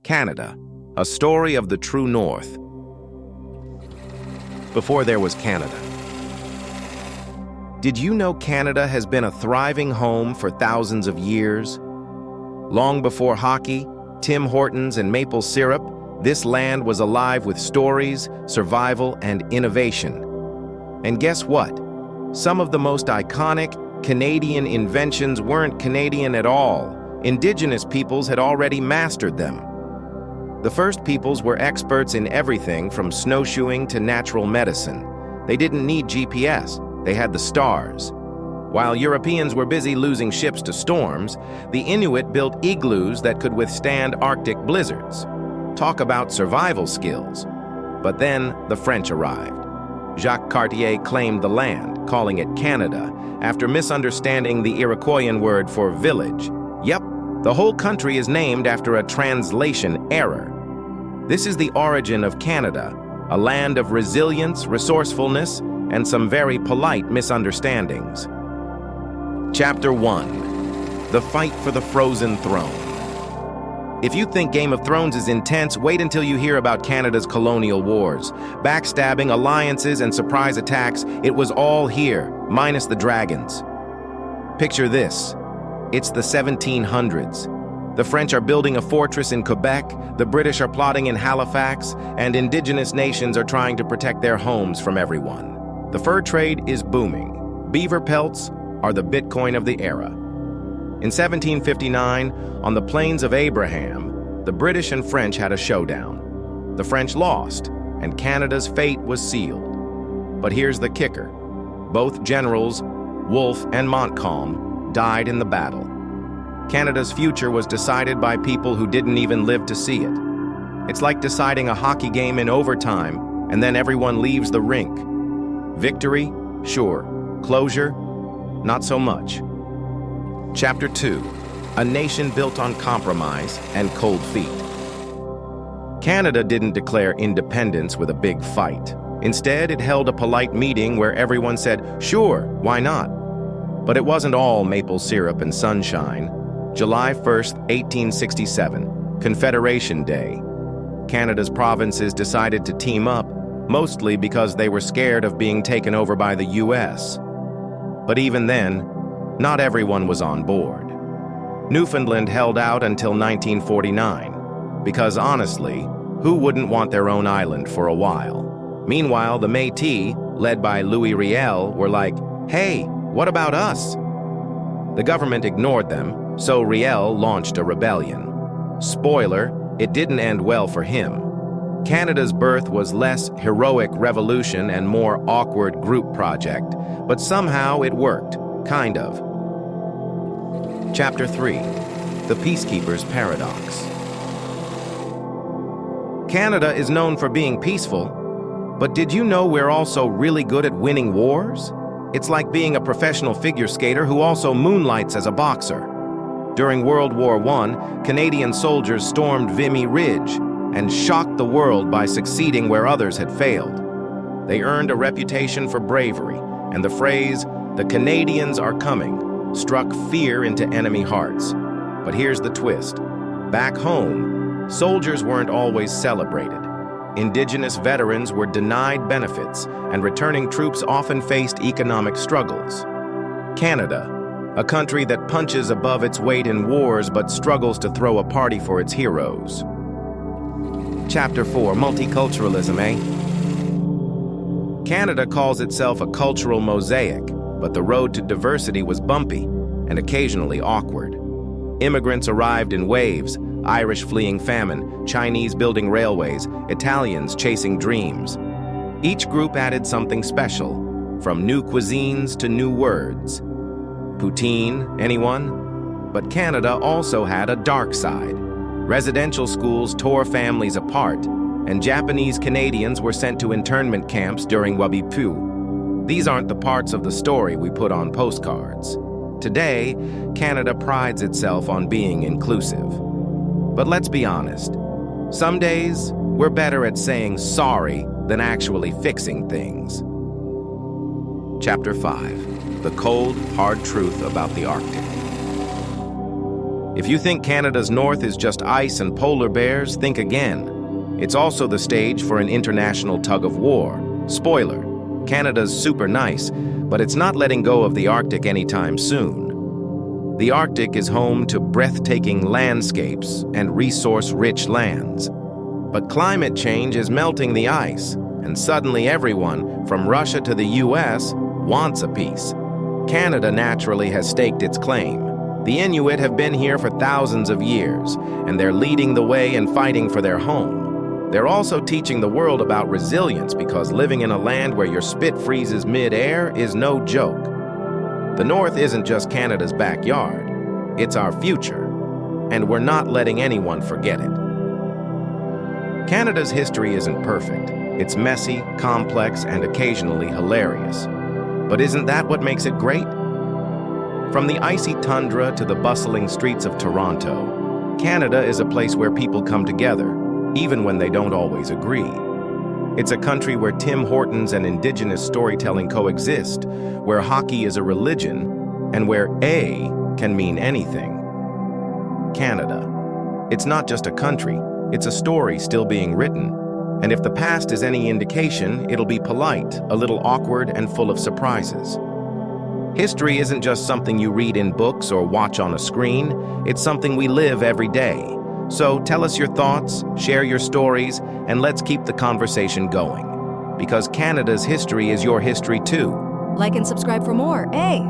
Canada, a story of the true North. Before there was Canada. Did you know Canada has been a thriving home for thousands of years? Long before hockey, Tim Hortons, and maple syrup, this land was alive with stories, survival, and innovation. And guess what? Some of the most iconic Canadian inventions weren't Canadian at all. Indigenous peoples had already mastered them. The first peoples were experts in everything from snowshoeing to natural medicine. They didn't need GPS, they had the stars. While Europeans were busy losing ships to storms, the Inuit built igloos that could withstand Arctic blizzards. Talk about survival skills. But then the French arrived. Jacques Cartier claimed the land, calling it Canada, after misunderstanding the Iroquoian word for village. Yep, the whole country is named after a translation error. This is the origin of Canada, a land of resilience, resourcefulness, and some very polite misunderstandings. Chapter 1. The Fight for the Frozen Throne. If you think Game of Thrones is intense, wait until you hear about Canada's colonial wars. Backstabbing, alliances, and surprise attacks, it was all here, minus the dragons. Picture this. It's the 1700s. The French are building a fortress in Quebec, the British are plotting in Halifax, and Indigenous nations are trying to protect their homes from everyone. The fur trade is booming. Beaver pelts are the Bitcoin of the era. In 1759, on the Plains of Abraham, the British and French had a showdown. The French lost, and Canada's fate was sealed. But here's the kicker. Both generals, Wolfe and Montcalm, died in the battle. Canada's future was decided by people who didn't even live to see it. It's like deciding a hockey game in overtime, and then everyone leaves the rink. Victory? Sure. Closure? Not so much. Chapter 2. A nation built on compromise and cold feet. Canada didn't declare independence with a big fight. Instead, it held a polite meeting where everyone said, sure, why not? But it wasn't all maple syrup and sunshine. July 1st, 1867, Confederation Day. Canada's provinces decided to team up, mostly because they were scared of being taken over by the US. But even then, not everyone was on board. Newfoundland held out until 1949, because honestly, who wouldn't want their own island for a while? Meanwhile, the Métis, led by Louis Riel, were like, hey, what about us? The government ignored them, so Riel launched a rebellion. Spoiler, it didn't end well for him. Canada's birth was less heroic revolution and more awkward group project, but somehow it worked, kind of. Chapter 3. The Peacekeeper's Paradox. Canada is known for being peaceful, but did you know we're also really good at winning wars? It's like being a professional figure skater who also moonlights as a boxer. During World War I, Canadian soldiers stormed Vimy Ridge and shocked the world by succeeding where others had failed. They earned a reputation for bravery, and the phrase, "the Canadians are coming," struck fear into enemy hearts. But here's the twist. Back home, soldiers weren't always celebrated. Indigenous veterans were denied benefits, and returning troops often faced economic struggles. Canada, a country that punches above its weight in wars but struggles to throw a party for its heroes. Chapter 4. Multiculturalism, eh? Canada calls itself a cultural mosaic, but the road to diversity was bumpy and occasionally awkward. Immigrants arrived in waves, Irish fleeing famine, Chinese building railways, Italians chasing dreams. Each group added something special, from new cuisines to new words. Poutine, anyone? But Canada also had a dark side. Residential schools tore families apart, and Japanese Canadians were sent to internment camps during Wabipu. These aren't the parts of the story we put on postcards. Today, Canada prides itself on being inclusive. But let's be honest, some days we're better at saying sorry than actually fixing things. Chapter 5. The Cold, Hard Truth About the Arctic. If you think Canada's north is just ice and polar bears, think again. It's also the stage for an international tug-of-war. Spoiler, Canada's super nice, but it's not letting go of the Arctic anytime soon. The Arctic is home to breathtaking landscapes and resource-rich lands. But climate change is melting the ice, and suddenly everyone, from Russia to the US, wants a piece. Canada naturally has staked its claim. The Inuit have been here for thousands of years, and they're leading the way and fighting for their home. They're also teaching the world about resilience because living in a land where your spit freezes mid-air is no joke. The North isn't just Canada's backyard, it's our future, and we're not letting anyone forget it. Canada's history isn't perfect. It's messy, complex, and occasionally hilarious. But isn't that what makes it great? From the icy tundra to the bustling streets of Toronto, Canada is a place where people come together, even when they don't always agree. It's a country where Tim Hortons and Indigenous storytelling coexist, where hockey is a religion, and where A can mean anything. Canada. It's not just a country, it's a story still being written. And if the past is any indication, it'll be polite, a little awkward, and full of surprises. History isn't just something you read in books or watch on a screen, it's something we live every day. So tell us your thoughts, share your stories, and let's keep the conversation going. Because Canada's history is your history too. Like and subscribe for more. Hey!